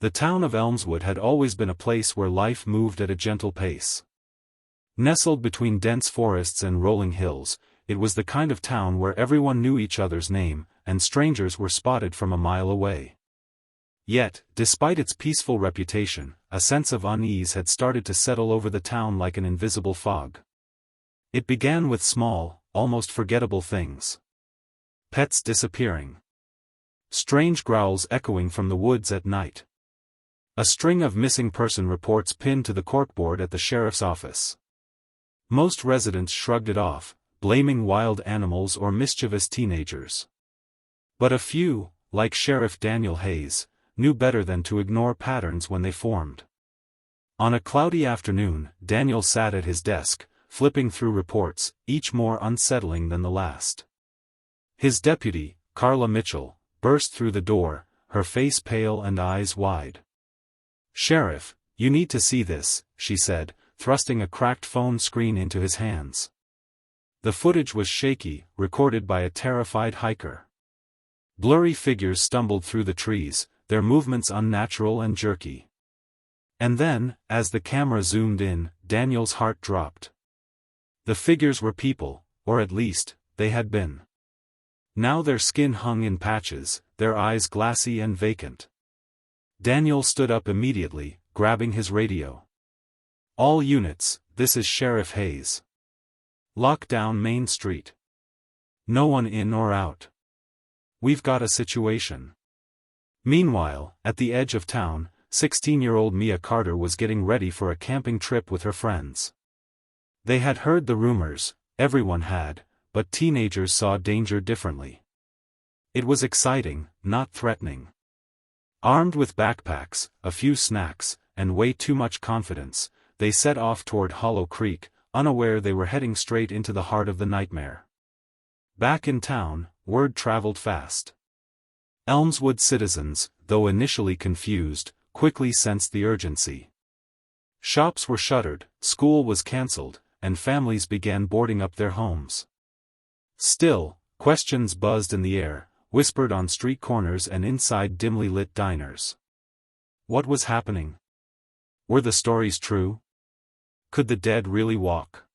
The town of Elmswood had always been a place where life moved at a gentle pace. Nestled between dense forests and rolling hills, it was the kind of town where everyone knew each other's name, and strangers were spotted from a mile away. Yet, despite its peaceful reputation, a sense of unease had started to settle over the town like an invisible fog. It began with small, almost forgettable things. Pets disappearing. Strange growls echoing from the woods at night. A string of missing person reports pinned to the corkboard at the sheriff's office. Most residents shrugged it off, blaming wild animals or mischievous teenagers. But a few, like Sheriff Daniel Hayes, knew better than to ignore patterns when they formed. On a cloudy afternoon, Daniel sat at his desk, flipping through reports, each more unsettling than the last. His deputy, Carla Mitchell, burst through the door, her face pale and eyes wide. "Sheriff, you need to see this," she said, thrusting a cracked phone screen into his hands. The footage was shaky, recorded by a terrified hiker. Blurry figures stumbled through the trees, their movements unnatural and jerky. And then, as the camera zoomed in, Daniel's heart dropped. The figures were people, or at least, they had been. Now their skin hung in patches, their eyes glassy and vacant. Daniel stood up immediately, grabbing his radio. "All units, this is Sheriff Hayes. Lock down Main Street. No one in or out. We've got a situation." Meanwhile, at the edge of town, 16-year-old Mia Carter was getting ready for a camping trip with her friends. They had heard the rumors, everyone had, but teenagers saw danger differently. It was exciting, not threatening. Armed with backpacks, a few snacks, and way too much confidence, they set off toward Hollow Creek, unaware they were heading straight into the heart of the nightmare. Back in town, word traveled fast. Elmswood citizens, though initially confused, quickly sensed the urgency. Shops were shuttered, school was cancelled, and families began boarding up their homes. Still, questions buzzed in the air, whispered on street corners and inside dimly lit diners. What was happening? Were the stories true? Could the dead really walk?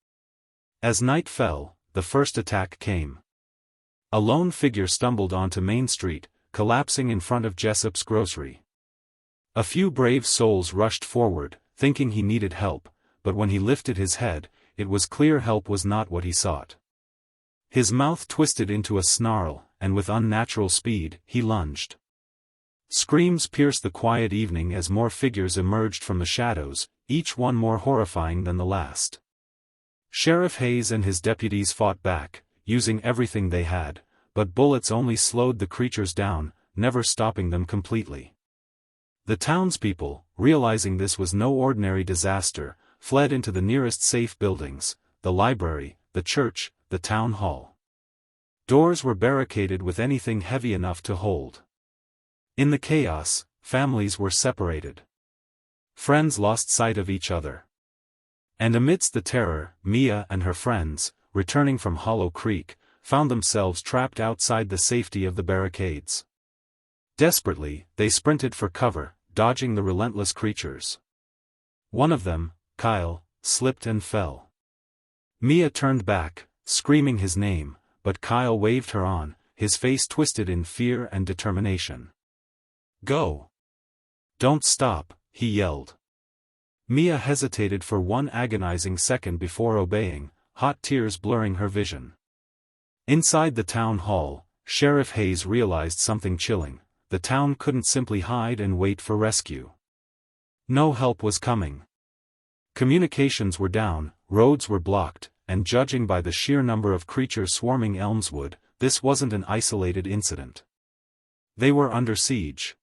As night fell, the first attack came. A lone figure stumbled onto Main Street, collapsing in front of Jessup's grocery. A few brave souls rushed forward, thinking he needed help, but when he lifted his head, it was clear help was not what he sought. His mouth twisted into a snarl, and with unnatural speed, he lunged. Screams pierced the quiet evening as more figures emerged from the shadows, each one more horrifying than the last. Sheriff Hayes and his deputies fought back, using everything they had, but bullets only slowed the creatures down, never stopping them completely. The townspeople, realizing this was no ordinary disaster, fled into the nearest safe buildings, the library, the church, the town hall. Doors were barricaded with anything heavy enough to hold. In the chaos, families were separated. Friends lost sight of each other. And amidst the terror, Mia and her friends, returning from Hollow Creek, found themselves trapped outside the safety of the barricades. Desperately, they sprinted for cover, dodging the relentless creatures. One of them, Kyle, slipped and fell. Mia turned back, screaming his name, but Kyle waved her on, his face twisted in fear and determination. "Go! Don't stop," he yelled. Mia hesitated for one agonizing second before obeying, hot tears blurring her vision. Inside the town hall, Sheriff Hayes realized something chilling: the town couldn't simply hide and wait for rescue. No help was coming. Communications were down, roads were blocked, and judging by the sheer number of creatures swarming Elmswood, this wasn't an isolated incident. They were under siege.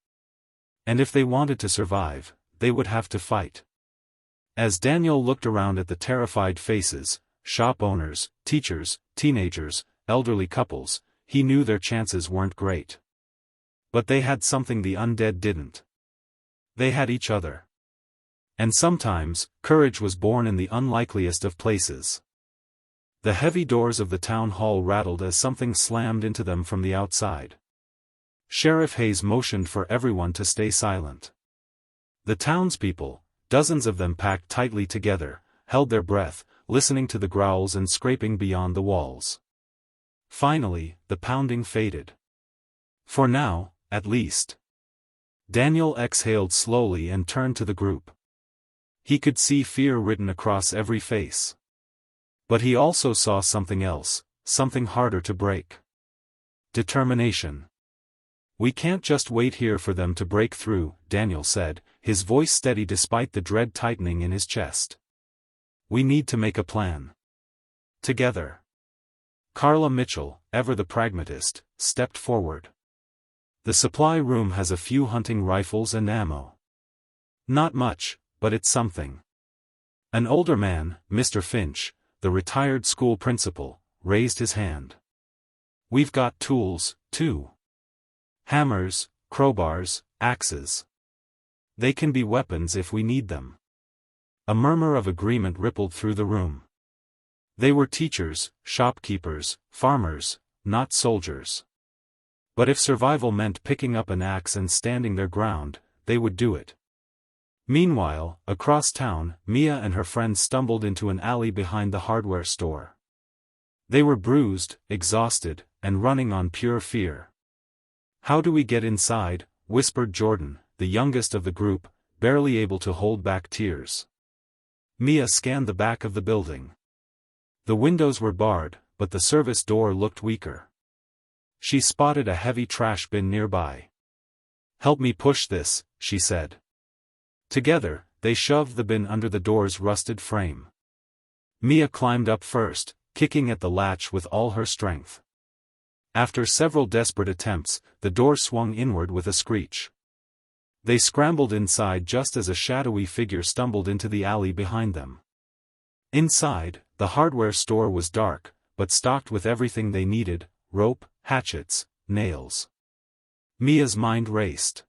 And if they wanted to survive, they would have to fight. As Daniel looked around at the terrified faces, shop owners, teachers, teenagers, elderly couples, he knew their chances weren't great. But they had something the undead didn't. They had each other. And sometimes, courage was born in the unlikeliest of places. The heavy doors of the town hall rattled as something slammed into them from the outside. Sheriff Hayes motioned for everyone to stay silent. The townspeople, dozens of them packed tightly together, held their breath, listening to the growls and scraping beyond the walls. Finally, the pounding faded. For now, at least. Daniel exhaled slowly and turned to the group. He could see fear written across every face. But he also saw something else, something harder to break. Determination. "We can't just wait here for them to break through," Daniel said, his voice steady despite the dread tightening in his chest. "We need to make a plan. Together." Carla Mitchell, ever the pragmatist, stepped forward. "The supply room has a few hunting rifles and ammo. Not much, but it's something." An older man, Mr. Finch, the retired school principal, raised his hand. "We've got tools, too. Hammers, crowbars, axes. They can be weapons if we need them." A murmur of agreement rippled through the room. They were teachers, shopkeepers, farmers, not soldiers. But if survival meant picking up an axe and standing their ground, they would do it. Meanwhile, across town, Mia and her friends stumbled into an alley behind the hardware store. They were bruised, exhausted, and running on pure fear. "How do we get inside?" whispered Jordan, the youngest of the group, barely able to hold back tears. Mia scanned the back of the building. The windows were barred, but the service door looked weaker. She spotted a heavy trash bin nearby. "Help me push this," she said. Together, they shoved the bin under the door's rusted frame. Mia climbed up first, kicking at the latch with all her strength. After several desperate attempts, the door swung inward with a screech. They scrambled inside just as a shadowy figure stumbled into the alley behind them. Inside, the hardware store was dark, but stocked with everything they needed: rope, hatchets, nails. Mia's mind raced.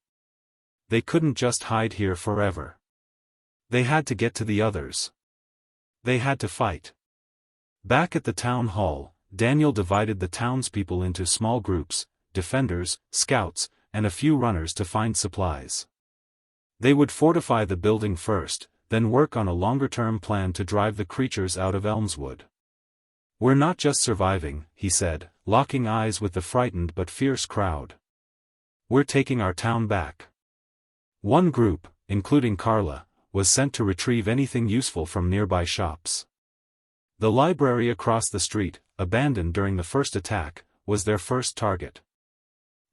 They couldn't just hide here forever. They had to get to the others. They had to fight. Back at the town hall, Daniel divided the townspeople into small groups: defenders, scouts, and a few runners to find supplies. They would fortify the building first, then work on a longer-term plan to drive the creatures out of Elmswood. "We're not just surviving," he said, locking eyes with the frightened but fierce crowd. "We're taking our town back." One group, including Carla, was sent to retrieve anything useful from nearby shops. The library across the street, abandoned during the first attack, was their first target.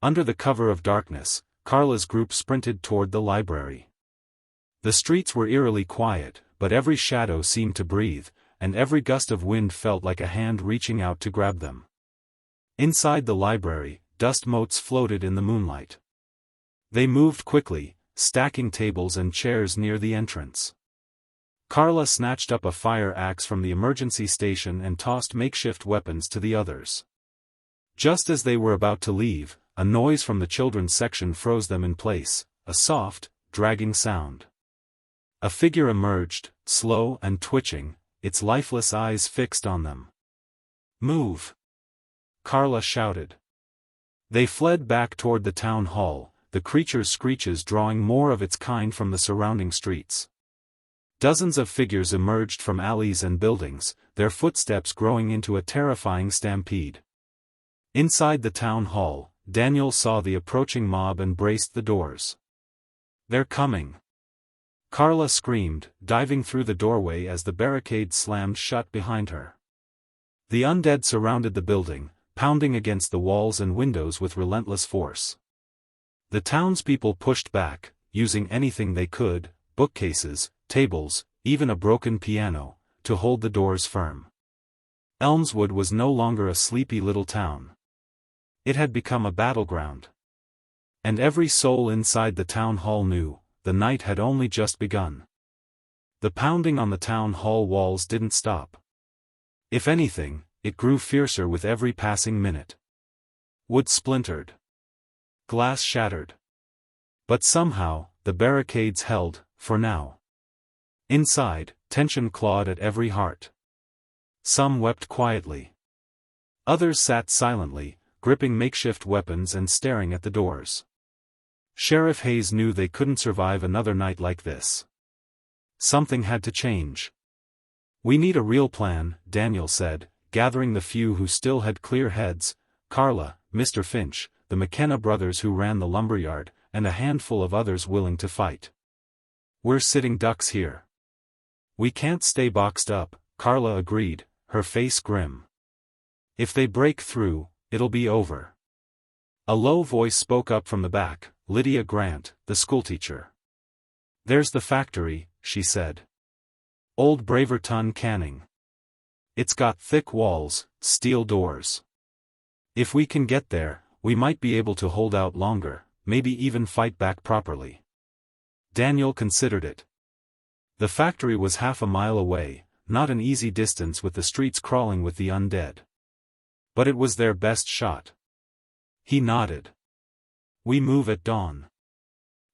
Under the cover of darkness, Carla's group sprinted toward the library. The streets were eerily quiet, but every shadow seemed to breathe, and every gust of wind felt like a hand reaching out to grab them. Inside the library, dust motes floated in the moonlight. They moved quickly, stacking tables and chairs near the entrance. Carla snatched up a fire axe from the emergency station and tossed makeshift weapons to the others. Just as they were about to leave, a noise from the children's section froze them in place, a soft, dragging sound. A figure emerged, slow and twitching, its lifeless eyes fixed on them. "Move!" Carla shouted. They fled back toward the town hall, the creature's screeches drawing more of its kind from the surrounding streets. Dozens of figures emerged from alleys and buildings, their footsteps growing into a terrifying stampede. Inside the town hall, Daniel saw the approaching mob and braced the doors. "They're coming!" Carla screamed, diving through the doorway as the barricade slammed shut behind her. The undead surrounded the building, pounding against the walls and windows with relentless force. The townspeople pushed back, using anything they could: bookcases, tables, even a broken piano, to hold the doors firm. Elmswood was no longer a sleepy little town. It had become a battleground. And every soul inside the town hall knew, the night had only just begun. The pounding on the town hall walls didn't stop. If anything, it grew fiercer with every passing minute. Wood splintered. Glass shattered. But somehow, the barricades held, for now. Inside, tension clawed at every heart. Some wept quietly. Others sat silently, gripping makeshift weapons and staring at the doors. Sheriff Hayes knew they couldn't survive another night like this. Something had to change. "We need a real plan," Daniel said, gathering the few who still had clear heads: Carla, Mr. Finch, the McKenna brothers who ran the lumberyard, and a handful of others willing to fight. "We're sitting ducks here. We can't stay boxed up," Carla agreed, her face grim. "If they break through, it'll be over." A low voice spoke up from the back, Lydia Grant, the schoolteacher. "There's the factory," she said. "Old Braverton Canning. It's got thick walls, steel doors. If we can get there, we might be able to hold out longer, maybe even fight back properly." Daniel considered it. The factory was half a mile away, not an easy distance with the streets crawling with the undead. But it was their best shot. He nodded. "We move at dawn."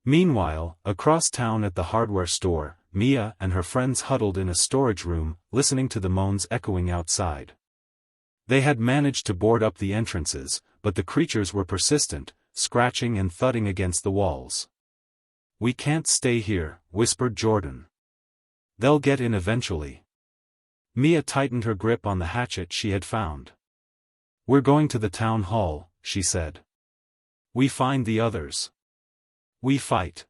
Meanwhile, across town at the hardware store, Mia and her friends huddled in a storage room, listening to the moans echoing outside. They had managed to board up the entrances, but the creatures were persistent, scratching and thudding against the walls. "We can't stay here," whispered Jordan. "They'll get in eventually." Mia tightened her grip on the hatchet she had found. "We're going to the town hall," she said. "We find the others. We fight."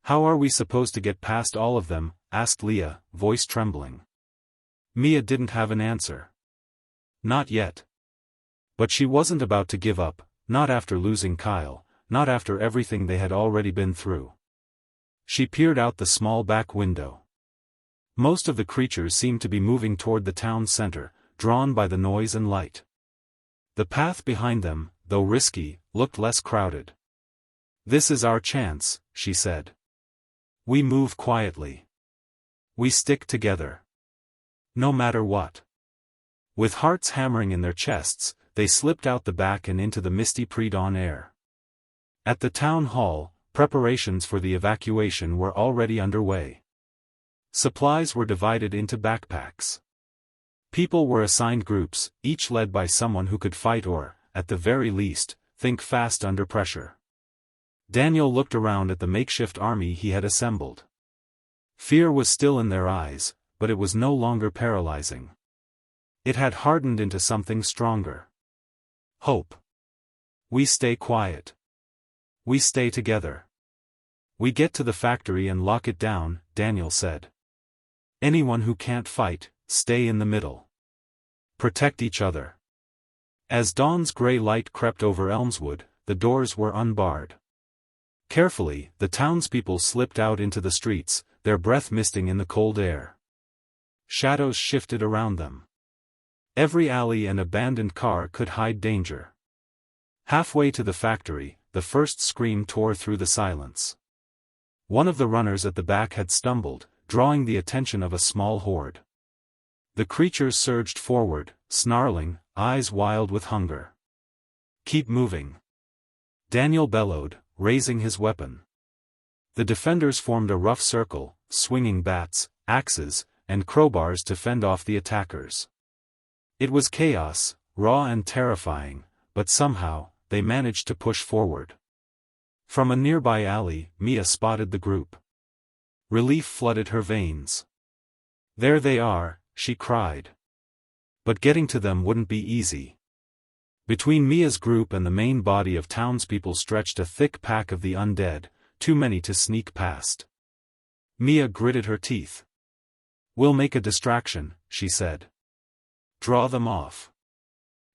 "How are we supposed to get past all of them?" asked Leah, voice trembling. Mia didn't have an answer. Not yet. But she wasn't about to give up, not after losing Kyle, not after everything they had already been through. She peered out the small back window. Most of the creatures seemed to be moving toward the town center, drawn by the noise and light. The path behind them, though risky, looked less crowded. "This is our chance," she said. "We move quietly. We stick together. No matter what." With hearts hammering in their chests, they slipped out the back and into the misty pre-dawn air. At the town hall, preparations for the evacuation were already underway. Supplies were divided into backpacks. People were assigned groups, each led by someone who could fight or, at the very least, think fast under pressure. Daniel looked around at the makeshift army he had assembled. Fear was still in their eyes, but it was no longer paralyzing. It had hardened into something stronger. Hope. "We stay quiet. We stay together. We get to the factory and lock it down," Daniel said. "Anyone who can't fight, stay in the middle. Protect each other." As dawn's gray light crept over Elmswood, the doors were unbarred. Carefully, the townspeople slipped out into the streets, their breath misting in the cold air. Shadows shifted around them. Every alley and abandoned car could hide danger. Halfway to the factory, the first scream tore through the silence. One of the runners at the back had stumbled, drawing the attention of a small horde. The creatures surged forward, snarling, eyes wild with hunger. "Keep moving," Daniel bellowed, raising his weapon. The defenders formed a rough circle, swinging bats, axes, and crowbars to fend off the attackers. It was chaos, raw and terrifying, but somehow, they managed to push forward. From a nearby alley, Mia spotted the group. Relief flooded her veins. "There they are," she cried. But getting to them wouldn't be easy. Between Mia's group and the main body of townspeople stretched a thick pack of the undead, too many to sneak past. Mia gritted her teeth. "We'll make a distraction," she said. "Draw them off."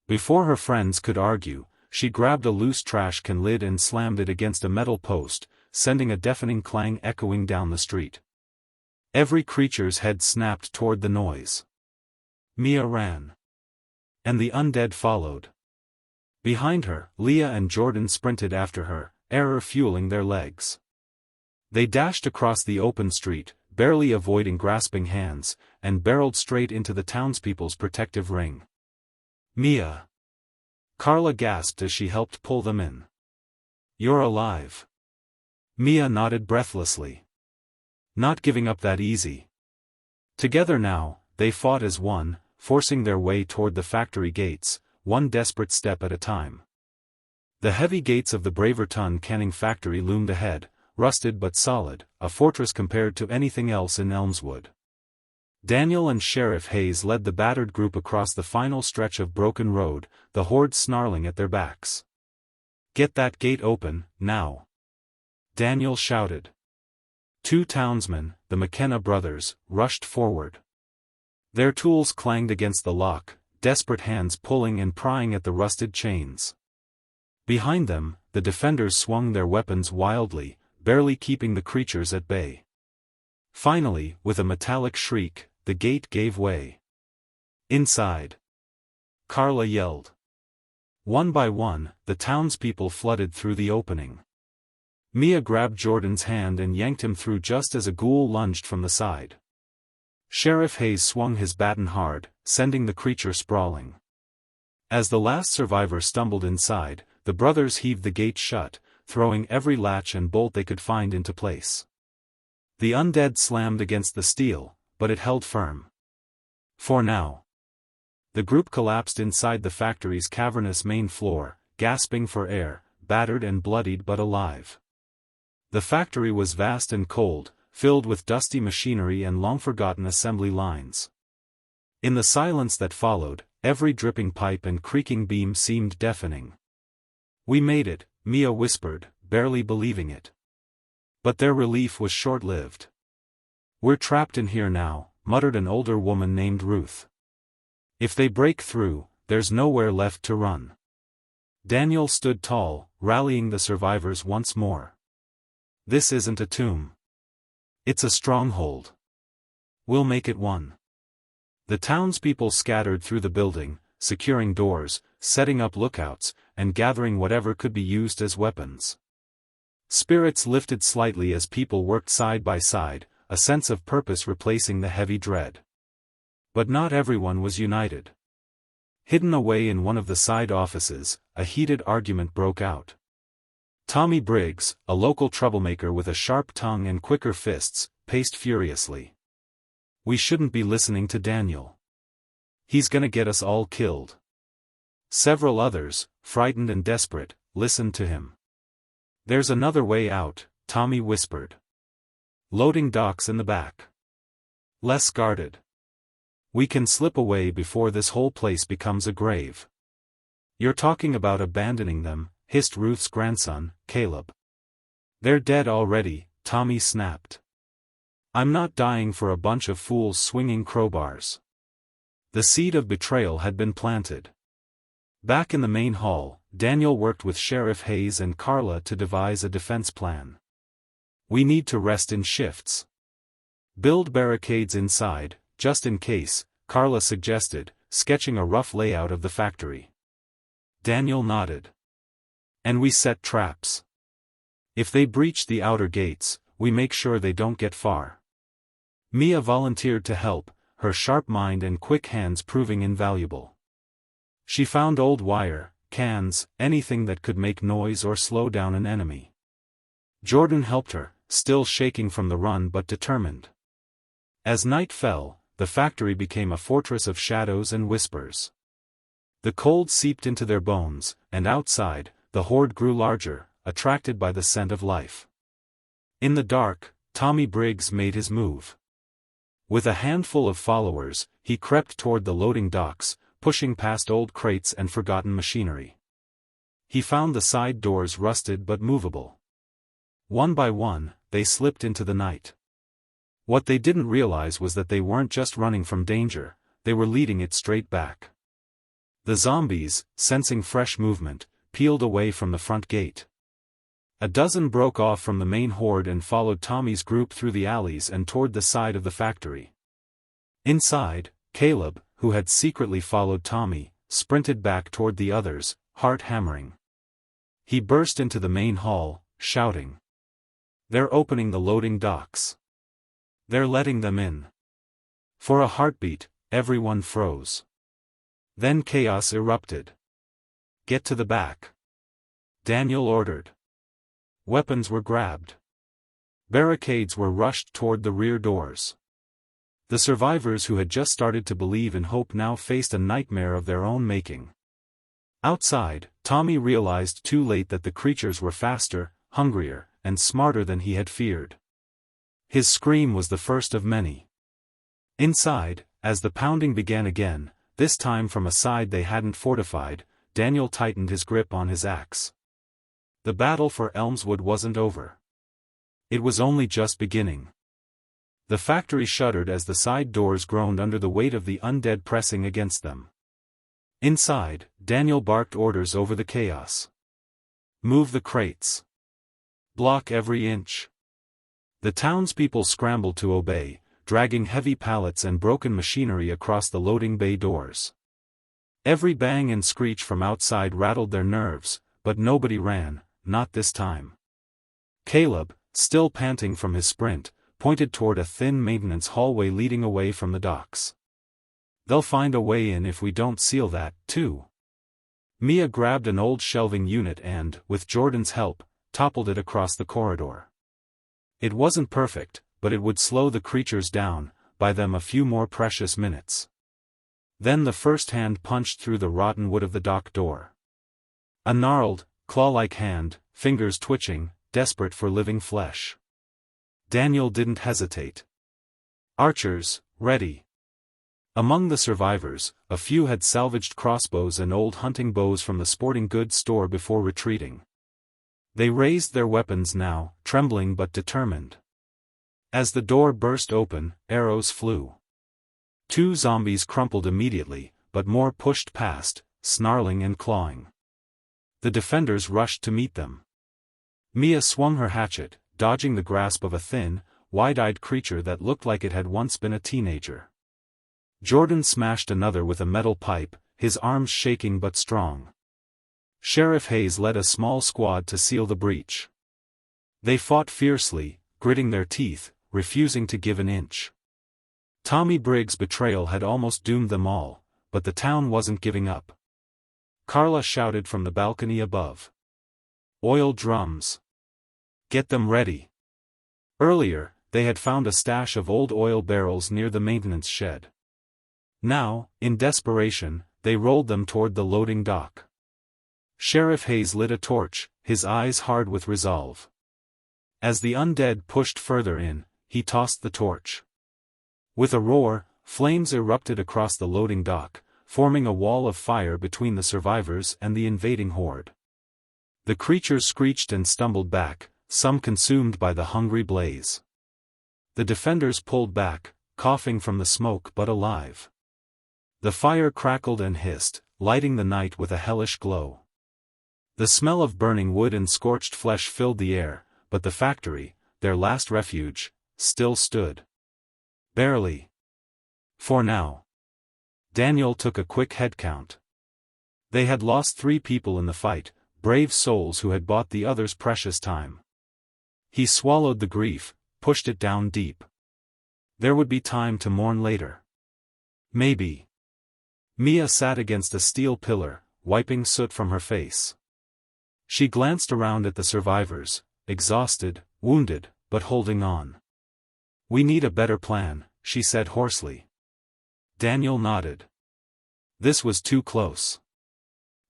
Before her friends could argue, she grabbed a loose trash can lid and slammed it against a metal post, sending a deafening clang echoing down the street. Every creature's head snapped toward the noise. Mia ran. And the undead followed. Behind her, Leah and Jordan sprinted after her, error fueling their legs. They dashed across the open street, barely avoiding grasping hands, and barreled straight into the townspeople's protective ring. "Mia!" Carla gasped as she helped pull them in. "You're alive." Mia nodded breathlessly. Not giving up that easy. Together now, they fought as one, forcing their way toward the factory gates, one desperate step at a time. The heavy gates of the Braverton canning factory loomed ahead, rusted but solid, a fortress compared to anything else in Elmswood. Daniel and Sheriff Hayes led the battered group across the final stretch of broken road, the horde snarling at their backs. "Get that gate open, now!" Daniel shouted. 2 townsmen, the McKenna brothers, rushed forward. Their tools clanged against the lock, desperate hands pulling and prying at the rusted chains. Behind them, the defenders swung their weapons wildly, barely keeping the creatures at bay. Finally, with a metallic shriek, the gate gave way. "Inside!" Carla yelled. One by one, the townspeople flooded through the opening. Mia grabbed Jordan's hand and yanked him through just as a ghoul lunged from the side. Sheriff Hayes swung his baton hard, sending the creature sprawling. As the last survivor stumbled inside, the brothers heaved the gate shut, throwing every latch and bolt they could find into place. The undead slammed against the steel, but it held firm. For now. The group collapsed inside the factory's cavernous main floor, gasping for air, battered and bloodied but alive. The factory was vast and cold, filled with dusty machinery and long-forgotten assembly lines. In the silence that followed, every dripping pipe and creaking beam seemed deafening. "We made it," Mia whispered, barely believing it. But their relief was short-lived. "We're trapped in here now," muttered an older woman named Ruth. "If they break through, there's nowhere left to run." Daniel stood tall, rallying the survivors once more. "This isn't a tomb. It's a stronghold. We'll make it one." The townspeople scattered through the building, securing doors, setting up lookouts, and gathering whatever could be used as weapons. Spirits lifted slightly as people worked side by side, a sense of purpose replacing the heavy dread. But not everyone was united. Hidden away in one of the side offices, a heated argument broke out. Tommy Briggs, a local troublemaker with a sharp tongue and quicker fists, paced furiously. "We shouldn't be listening to Daniel. He's gonna get us all killed." Several others, frightened and desperate, listened to him. "There's another way out," Tommy whispered. "Loading docks in the back. Less guarded. We can slip away before this whole place becomes a grave." "You're talking about abandoning them," hissed Ruth's grandson, Caleb. "They're dead already," Tommy snapped. "I'm not dying for a bunch of fools swinging crowbars." The seed of betrayal had been planted. Back in the main hall, Daniel worked with Sheriff Hayes and Carla to devise a defense plan. "We need to rest in shifts. Build barricades inside, just in case," Carla suggested, sketching a rough layout of the factory. Daniel nodded. "And we set traps. If they breach the outer gates, we make sure they don't get far." Mia volunteered to help, her sharp mind and quick hands proving invaluable. She found old wire, cans, anything that could make noise or slow down an enemy. Jordan helped her, still shaking from the run but determined. As night fell, the factory became a fortress of shadows and whispers. The cold seeped into their bones, and outside, the horde grew larger, attracted by the scent of life. In the dark, Tommy Briggs made his move. With a handful of followers, he crept toward the loading docks, pushing past old crates and forgotten machinery. He found the side doors rusted but movable. One by one, they slipped into the night. What they didn't realize was that they weren't just running from danger, they were leading it straight back. The zombies, sensing fresh movement, peeled away from the front gate. A dozen broke off from the main horde and followed Tommy's group through the alleys and toward the side of the factory. Inside, Caleb, who had secretly followed Tommy, sprinted back toward the others, heart hammering. He burst into the main hall, shouting. "They're opening the loading docks. They're letting them in." For a heartbeat, everyone froze. Then chaos erupted. "Get to the back," Daniel ordered. Weapons were grabbed. Barricades were rushed toward the rear doors. The survivors who had just started to believe in hope now faced a nightmare of their own making. Outside, Tommy realized too late that the creatures were faster, hungrier, and smarter than he had feared. His scream was the first of many. Inside, as the pounding began again, this time from a side they hadn't fortified, Daniel tightened his grip on his axe. The battle for Elmswood wasn't over. It was only just beginning. The factory shuddered as the side doors groaned under the weight of the undead pressing against them. Inside, Daniel barked orders over the chaos. Move the crates. Block every inch. The townspeople scrambled to obey, dragging heavy pallets and broken machinery across the loading bay doors. Every bang and screech from outside rattled their nerves, but nobody ran, not this time. Caleb, still panting from his sprint, pointed toward a thin maintenance hallway leading away from the docks. They'll find a way in if we don't seal that, too. Mia grabbed an old shelving unit and, with Jordan's help, toppled it across the corridor. It wasn't perfect, but it would slow the creatures down, buy them a few more precious minutes. Then the first hand punched through the rotten wood of the dock door. A gnarled, claw-like hand, fingers twitching, desperate for living flesh. Daniel didn't hesitate. Archers, ready. Among the survivors, a few had salvaged crossbows and old hunting bows from the sporting goods store before retreating. They raised their weapons now, trembling but determined. As the door burst open, arrows flew. 2 zombies crumpled immediately, but more pushed past, snarling and clawing. The defenders rushed to meet them. Mia swung her hatchet, dodging the grasp of a thin, wide-eyed creature that looked like it had once been a teenager. Jordan smashed another with a metal pipe, his arms shaking but strong. Sheriff Hayes led a small squad to seal the breach. They fought fiercely, gritting their teeth, refusing to give an inch. Tommy Briggs' betrayal had almost doomed them all, but the town wasn't giving up. Carla shouted from the balcony above. Oil drums. Get them ready. Earlier, they had found a stash of old oil barrels near the maintenance shed. Now, in desperation, they rolled them toward the loading dock. Sheriff Hayes lit a torch, his eyes hard with resolve. As the undead pushed further in, he tossed the torch. With a roar, flames erupted across the loading dock, forming a wall of fire between the survivors and the invading horde. The creatures screeched and stumbled back, some consumed by the hungry blaze. The defenders pulled back, coughing from the smoke but alive. The fire crackled and hissed, lighting the night with a hellish glow. The smell of burning wood and scorched flesh filled the air, but the factory, their last refuge, still stood. Barely. For now. Daniel took a quick head count. They had lost 3 people in the fight, brave souls who had bought the others precious time. He swallowed the grief, pushed it down deep. There would be time to mourn later. Maybe. Mia sat against a steel pillar, wiping soot from her face. She glanced around at the survivors, exhausted, wounded, but holding on. We need a better plan, she said hoarsely. Daniel nodded. This was too close.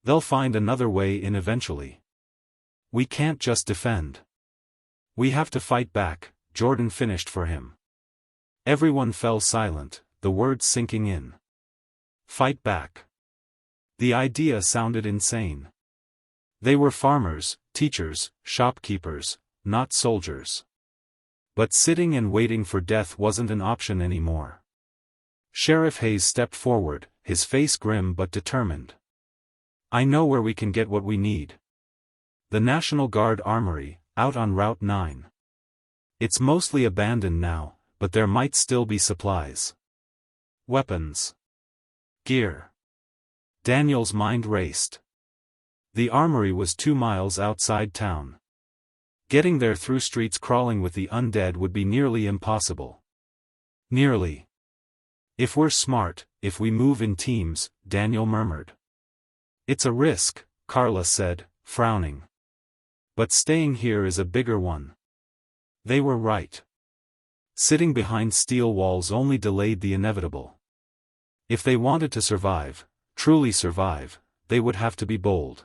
They'll find another way in eventually. We can't just defend. We have to fight back, Jordan finished for him. Everyone fell silent, the words sinking in. Fight back. The idea sounded insane. They were farmers, teachers, shopkeepers, not soldiers. But sitting and waiting for death wasn't an option anymore. Sheriff Hayes stepped forward, his face grim but determined. I know where we can get what we need. The National Guard Armory, out on Route 9. It's mostly abandoned now, but there might still be supplies. Weapons. Gear. Daniel's mind raced. The armory was 2 miles outside town. Getting there through streets crawling with the undead would be nearly impossible. Nearly. If we're smart, if we move in teams, Daniel murmured. It's a risk, Carla said, frowning. But staying here is a bigger one. They were right. Sitting behind steel walls only delayed the inevitable. If they wanted to survive, truly survive, they would have to be bold.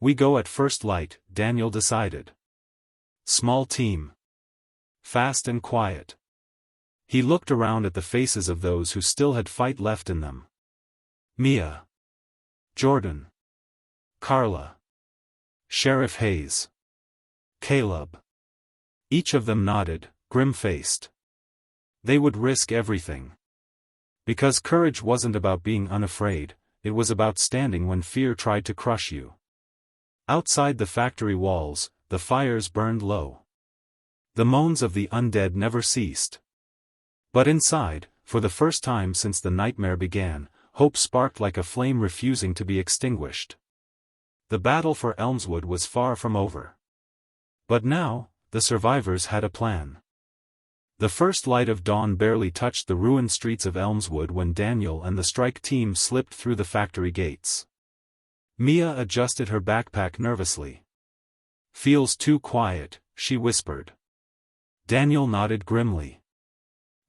"We go at first light," Daniel decided. "Small team. Fast and quiet." He looked around at the faces of those who still had fight left in them. Mia. Jordan. Carla. Sheriff Hayes. Caleb. Each of them nodded, grim-faced. They would risk everything. Because courage wasn't about being unafraid, it was about standing when fear tried to crush you. Outside the factory walls, the fires burned low. The moans of the undead never ceased. But inside, for the first time since the nightmare began, hope sparked like a flame refusing to be extinguished. The battle for Elmswood was far from over. But now, the survivors had a plan. The first light of dawn barely touched the ruined streets of Elmswood when Daniel and the strike team slipped through the factory gates. Mia adjusted her backpack nervously. "Feels too quiet," she whispered. Daniel nodded grimly.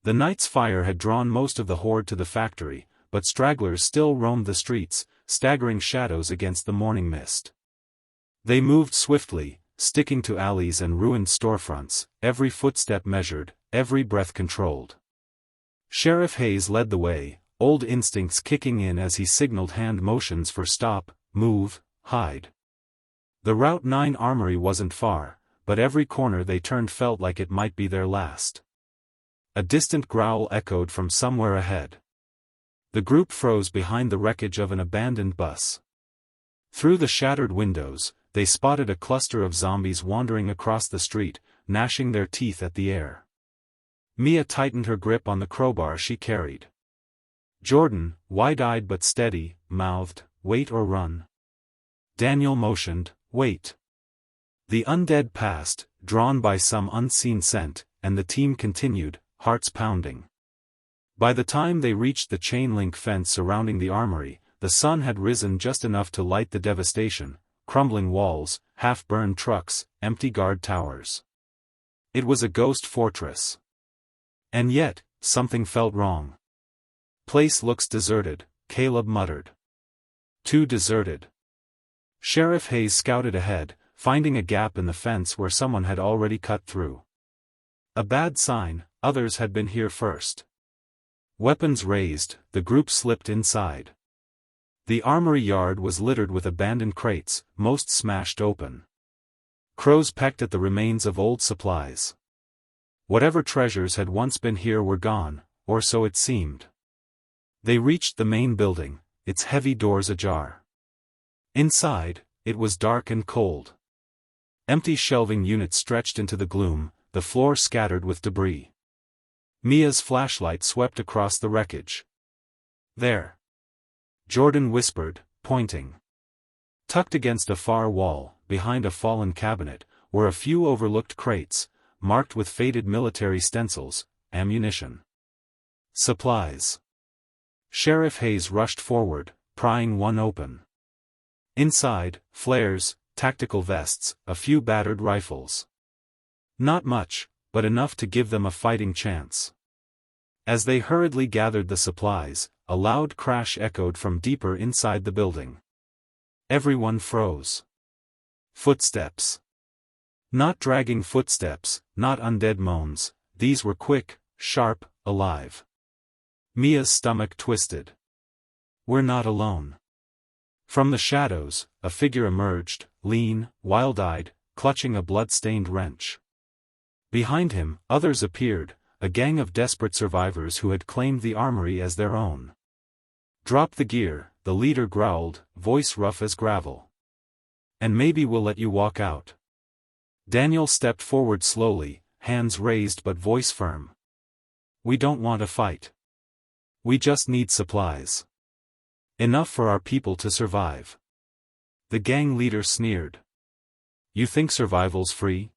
The night's fire had drawn most of the horde to the factory, but stragglers still roamed the streets, staggering shadows against the morning mist. They moved swiftly, sticking to alleys and ruined storefronts, every footstep measured, every breath controlled. Sheriff Hayes led the way, old instincts kicking in as he signaled hand motions for stop, move, hide. The Route 9 armory wasn't far, but every corner they turned felt like it might be their last. A distant growl echoed from somewhere ahead. The group froze behind the wreckage of an abandoned bus. Through the shattered windows, they spotted a cluster of zombies wandering across the street, gnashing their teeth at the air. Mia tightened her grip on the crowbar she carried. Jordan, wide-eyed but steady, mouthed, "Wait or run." Daniel motioned, "Wait." The undead passed, drawn by some unseen scent, and the team continued, hearts pounding. By the time they reached the chain-link fence surrounding the armory, the sun had risen just enough to light the devastation: crumbling walls, half-burned trucks, empty guard towers. It was a ghost fortress. And yet, something felt wrong. "Place looks deserted," Caleb muttered. "Too deserted." Sheriff Hayes scouted ahead, finding a gap in the fence where someone had already cut through. A bad sign, others had been here first. Weapons raised, the group slipped inside. The armory yard was littered with abandoned crates, most smashed open. Crows pecked at the remains of old supplies. Whatever treasures had once been here were gone, or so it seemed. They reached the main building, its heavy doors ajar. Inside, it was dark and cold. Empty shelving units stretched into the gloom, the floor scattered with debris. Mia's flashlight swept across the wreckage. "There," Jordan whispered, pointing. Tucked against a far wall, behind a fallen cabinet, were a few overlooked crates, marked with faded military stencils, ammunition. Supplies. Sheriff Hayes rushed forward, prying one open. Inside, flares, tactical vests, a few battered rifles. Not much, but enough to give them a fighting chance. As they hurriedly gathered the supplies, a loud crash echoed from deeper inside the building. Everyone froze. Footsteps. Not dragging footsteps, not undead moans, these were quick, sharp, alive. Mia's stomach twisted. "We're not alone." From the shadows, a figure emerged, lean, wild-eyed, clutching a blood-stained wrench. Behind him, others appeared, a gang of desperate survivors who had claimed the armory as their own. "Drop the gear," the leader growled, voice rough as gravel. "And maybe we'll let you walk out." Daniel stepped forward slowly, hands raised but voice firm. "We don't want to fight. We just need supplies. Enough for our people to survive." The gang leader sneered. "You think survival's free?"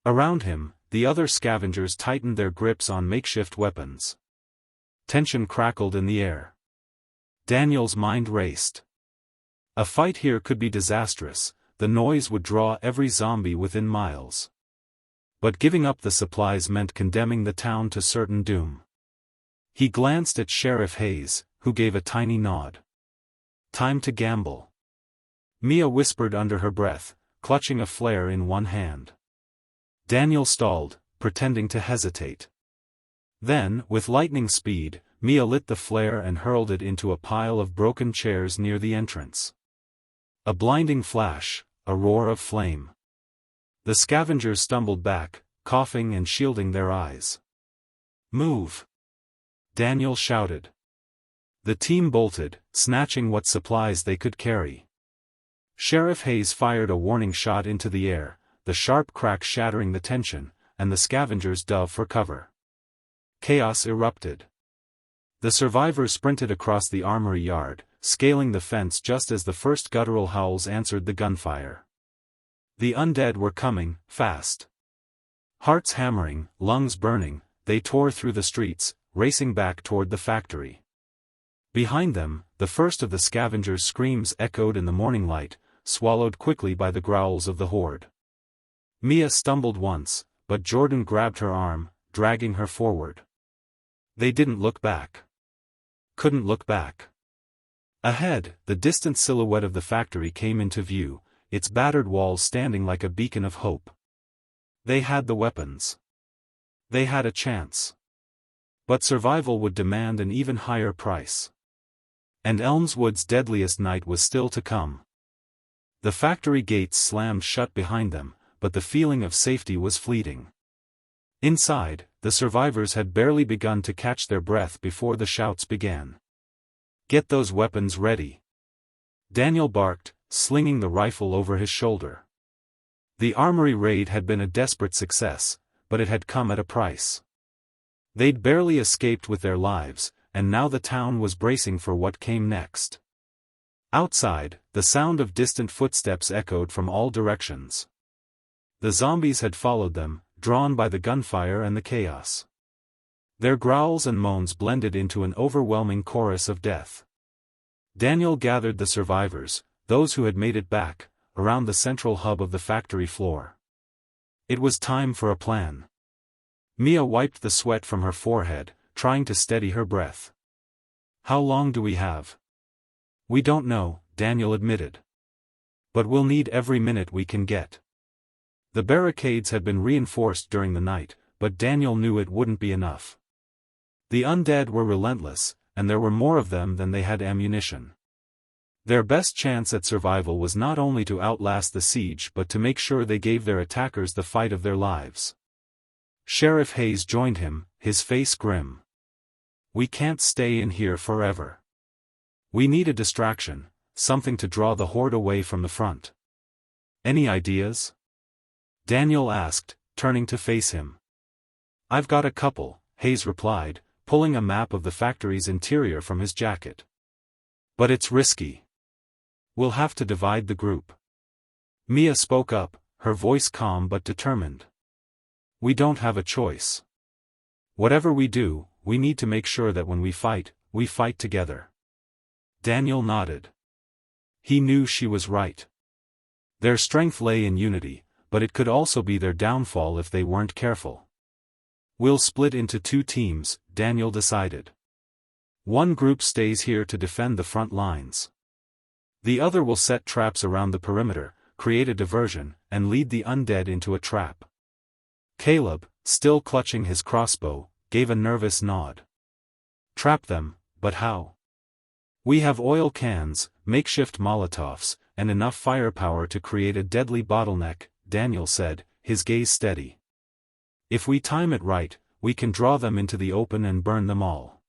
Around him, the other scavengers tightened their grips on makeshift weapons. Tension crackled in the air. Daniel's mind raced. A fight here could be disastrous, the noise would draw every zombie within miles. But giving up the supplies meant condemning the town to certain doom. He glanced at Sheriff Hayes, who gave a tiny nod. Time to gamble. Mia whispered under her breath, clutching a flare in one hand. Daniel stalled, pretending to hesitate. Then, with lightning speed, Mia lit the flare and hurled it into a pile of broken chairs near the entrance. A blinding flash, a roar of flame. The scavengers stumbled back, coughing and shielding their eyes. "Move!" Daniel shouted. The team bolted, snatching what supplies they could carry. Sheriff Hayes fired a warning shot into the air, the sharp crack shattering the tension, and the scavengers dove for cover. Chaos erupted. The survivors sprinted across the armory yard, scaling the fence just as the first guttural howls answered the gunfire. The undead were coming, fast. Hearts hammering, lungs burning, they tore through the streets, racing back toward the factory. Behind them, the first of the scavengers' screams echoed in the morning light, swallowed quickly by the growls of the horde. Mia stumbled once, but Jordan grabbed her arm, dragging her forward. They didn't look back. Couldn't look back. Ahead, the distant silhouette of the factory came into view, its battered walls standing like a beacon of hope. They had the weapons. They had a chance. But survival would demand an even higher price. And Elmswood's deadliest night was still to come. The factory gates slammed shut behind them, but the feeling of safety was fleeting. Inside, the survivors had barely begun to catch their breath before the shouts began. "Get those weapons ready!" Daniel barked, slinging the rifle over his shoulder. The armory raid had been a desperate success, but it had come at a price. They'd barely escaped with their lives, and now the town was bracing for what came next. Outside, the sound of distant footsteps echoed from all directions. The zombies had followed them, drawn by the gunfire and the chaos. Their growls and moans blended into an overwhelming chorus of death. Daniel gathered the survivors, those who had made it back, around the central hub of the factory floor. It was time for a plan. Mia wiped the sweat from her forehead, trying to steady her breath. "How long do we have?" "We don't know," Daniel admitted. "But we'll need every minute we can get." The barricades had been reinforced during the night, but Daniel knew it wouldn't be enough. The undead were relentless, and there were more of them than they had ammunition. Their best chance at survival was not only to outlast the siege but to make sure they gave their attackers the fight of their lives. Sheriff Hayes joined him, his face grim. "We can't stay in here forever. We need a distraction, something to draw the horde away from the front." "Any ideas?" Daniel asked, turning to face him. "I've got a couple," Hayes replied, pulling a map of the factory's interior from his jacket. "But it's risky. We'll have to divide the group." Mia spoke up, her voice calm but determined. "We don't have a choice. Whatever we do, we need to make sure that when we fight together." Daniel nodded. He knew she was right. Their strength lay in unity, but it could also be their downfall if they weren't careful. "We'll split into two teams," Daniel decided. "One group stays here to defend the front lines. The other will set traps around the perimeter, create a diversion, and lead the undead into a trap." Caleb, still clutching his crossbow, gave a nervous nod. "Trap them, but how?" "We have oil cans, makeshift Molotovs, and enough firepower to create a deadly bottleneck," Daniel said, his gaze steady. "If we time it right, we can draw them into the open and burn them all."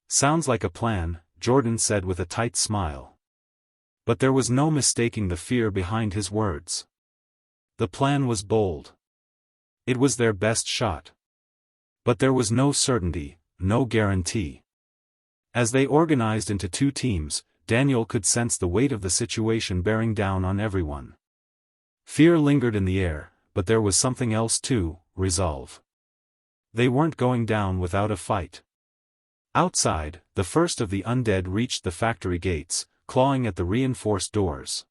"Sounds like a plan," Jordan said with a tight smile. But there was no mistaking the fear behind his words. The plan was bold. It was their best shot. But there was no certainty, no guarantee. As they organized into two teams, Daniel could sense the weight of the situation bearing down on everyone. Fear lingered in the air, but there was something else too, resolve. They weren't going down without a fight. Outside, the first of the undead reached the factory gates, clawing at the reinforced doors.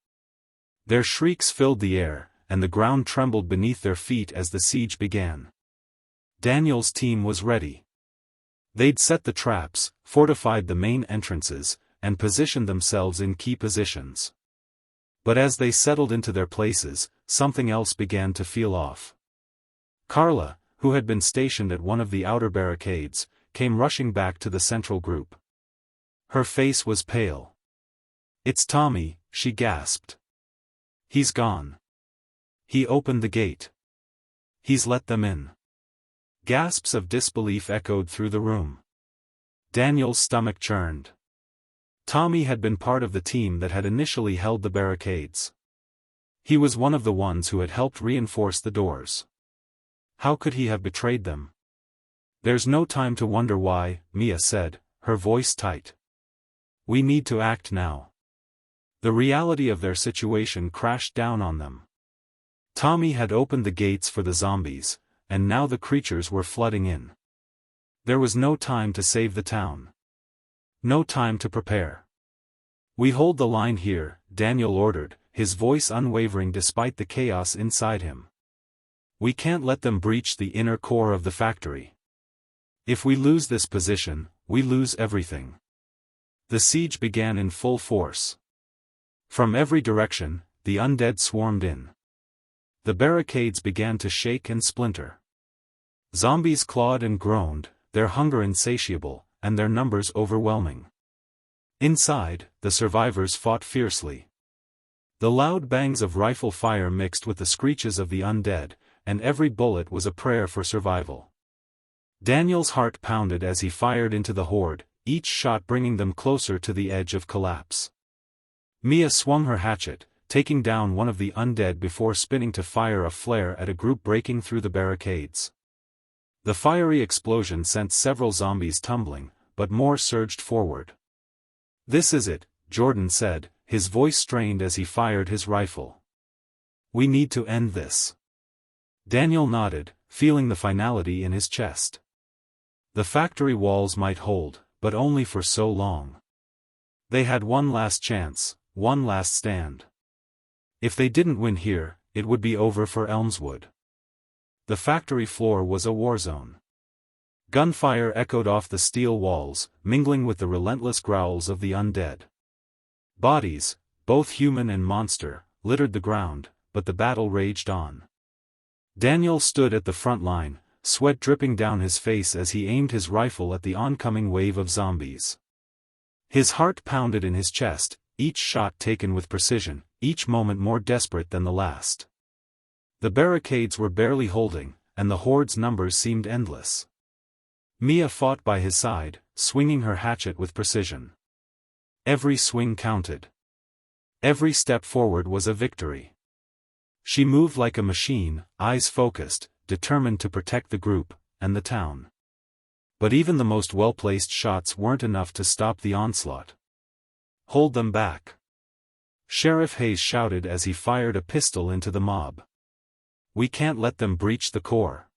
Their shrieks filled the air, and the ground trembled beneath their feet as the siege began. Daniel's team was ready. They'd set the traps, fortified the main entrances, and positioned themselves in key positions. But as they settled into their places, something else began to feel off. Carla, who had been stationed at one of the outer barricades, came rushing back to the central group. Her face was pale. "It's Tommy," she gasped. "He's gone. He opened the gate. He's let them in." Gasps of disbelief echoed through the room. Daniel's stomach churned. Tommy had been part of the team that had initially held the barricades. He was one of the ones who had helped reinforce the doors. How could he have betrayed them? "There's no time to wonder why," Mia said, her voice tight. "We need to act now." The reality of their situation crashed down on them. Tommy had opened the gates for the zombies, and now the creatures were flooding in. There was no time to save the town. No time to prepare. "We hold the line here," Daniel ordered, his voice unwavering despite the chaos inside him. "We can't let them breach the inner core of the factory. If we lose this position, we lose everything." The siege began in full force. From every direction, the undead swarmed in. The barricades began to shake and splinter. Zombies clawed and groaned, their hunger insatiable, and their numbers overwhelming. Inside, the survivors fought fiercely. The loud bangs of rifle fire mixed with the screeches of the undead, and every bullet was a prayer for survival. Daniel's heart pounded as he fired into the horde, each shot bringing them closer to the edge of collapse. Mia swung her hatchet, taking down one of the undead before spinning to fire a flare at a group breaking through the barricades. The fiery explosion sent several zombies tumbling, but more surged forward. "This is it," Jordan said, his voice strained as he fired his rifle. "We need to end this." Daniel nodded, feeling the finality in his chest. The factory walls might hold, but only for so long. They had one last chance, one last stand. If they didn't win here, it would be over for Elmswood. The factory floor was a war zone. Gunfire echoed off the steel walls, mingling with the relentless growls of the undead. Bodies, both human and monster, littered the ground, but the battle raged on. Daniel stood at the front line, sweat dripping down his face as he aimed his rifle at the oncoming wave of zombies. His heart pounded in his chest, each shot taken with precision, each moment more desperate than the last. The barricades were barely holding, and the horde's numbers seemed endless. Mia fought by his side, swinging her hatchet with precision. Every swing counted. Every step forward was a victory. She moved like a machine, eyes focused, determined to protect the group, and the town. But even the most well-placed shots weren't enough to stop the onslaught. "Hold them back," Sheriff Hayes shouted as he fired a pistol into the mob. "We can't let them breach the core."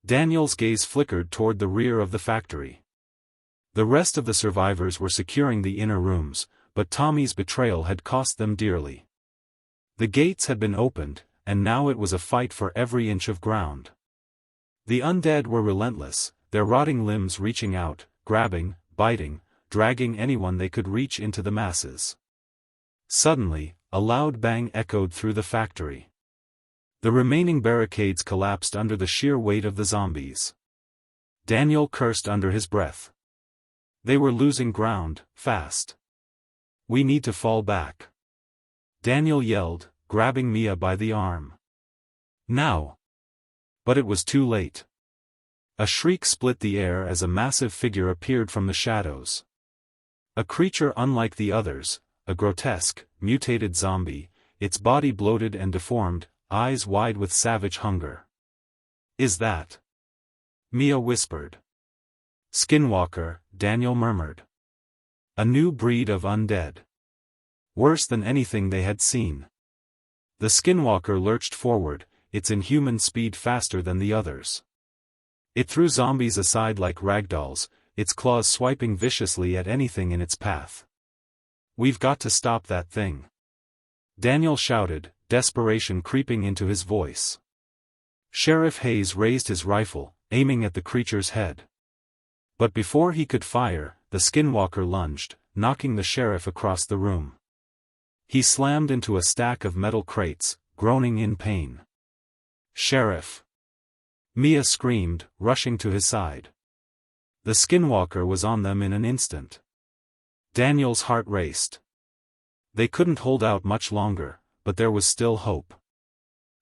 Daniel's gaze flickered toward the rear of the factory. The rest of the survivors were securing the inner rooms, but Tommy's betrayal had cost them dearly. The gates had been opened, and now it was a fight for every inch of ground. The undead were relentless, their rotting limbs reaching out, grabbing, biting, dragging anyone they could reach into the masses. Suddenly, a loud bang echoed through the factory. The remaining barricades collapsed under the sheer weight of the zombies. Daniel cursed under his breath. They were losing ground, fast. "We need to fall back," Daniel yelled, grabbing Mia by the arm. "Now!" But it was too late. A shriek split the air as a massive figure appeared from the shadows. A creature unlike the others, a grotesque, mutated zombie, its body bloated and deformed, eyes wide with savage hunger. "Is that?" Mia whispered. "Skinwalker," Daniel murmured. "A new breed of undead. Worse than anything they had seen." The Skinwalker lurched forward, its inhuman speed faster than the others. It threw zombies aside like ragdolls, its claws swiping viciously at anything in its path. "We've got to stop that thing," Daniel shouted, desperation creeping into his voice. Sheriff Hayes raised his rifle, aiming at the creature's head. But before he could fire, the Skinwalker lunged, knocking the sheriff across the room. He slammed into a stack of metal crates, groaning in pain. "Sheriff!" Mia screamed, rushing to his side. The skinwalker was on them in an instant. Daniel's heart raced. They couldn't hold out much longer, but there was still hope.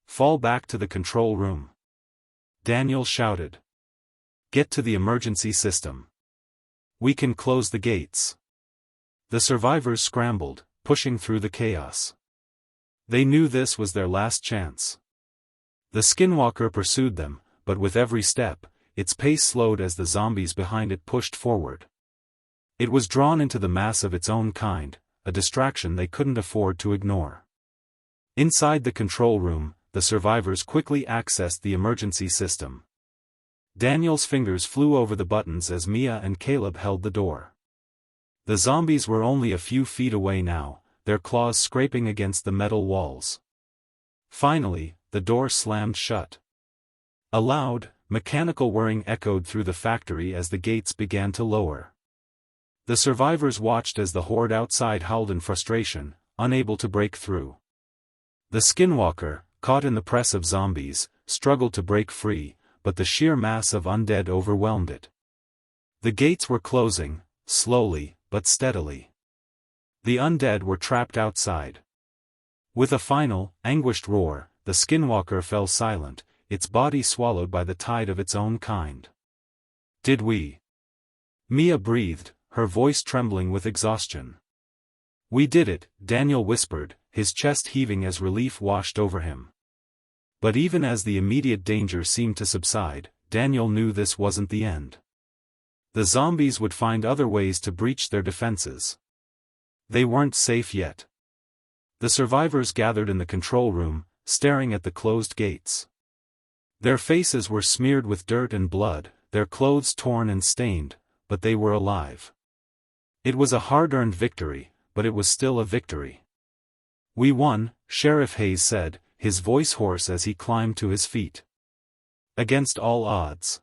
"Fall back to the control room," Daniel shouted. "Get to the emergency system. We can close the gates." The survivors scrambled, pushing through the chaos. They knew this was their last chance. The skinwalker pursued them, but with every step, its pace slowed as the zombies behind it pushed forward. It was drawn into the mass of its own kind, a distraction they couldn't afford to ignore. Inside the control room, the survivors quickly accessed the emergency system. Daniel's fingers flew over the buttons as Mia and Caleb held the door. The zombies were only a few feet away now, their claws scraping against the metal walls. Finally, the door slammed shut. A loud, mechanical whirring echoed through the factory as the gates began to lower. The survivors watched as the horde outside howled in frustration, unable to break through. The skinwalker, caught in the press of zombies, struggled to break free, but the sheer mass of undead overwhelmed it. The gates were closing, slowly, but steadily. The undead were trapped outside. With a final, anguished roar, the skinwalker fell silent, its body swallowed by the tide of its own kind. "Did we?" Mia breathed, her voice trembling with exhaustion. "We did it," Daniel whispered, his chest heaving as relief washed over him. But even as the immediate danger seemed to subside, Daniel knew this wasn't the end. The zombies would find other ways to breach their defenses. They weren't safe yet. The survivors gathered in the control room, staring at the closed gates. Their faces were smeared with dirt and blood, their clothes torn and stained, but they were alive. It was a hard-earned victory, but it was still a victory. "We won," Sheriff Hayes said, his voice hoarse as he climbed to his feet. "Against all odds."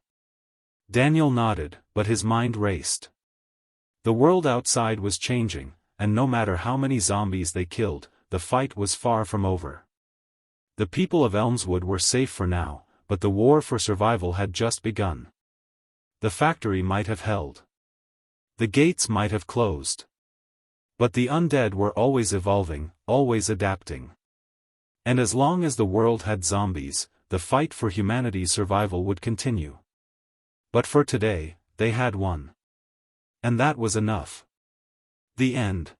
Daniel nodded, but his mind raced. The world outside was changing, and no matter how many zombies they killed, the fight was far from over. The people of Elmswood were safe for now, but the war for survival had just begun. The factory might have held. The gates might have closed. But the undead were always evolving, always adapting. And as long as the world had zombies, the fight for humanity's survival would continue. But for today, they had won. And that was enough. The end.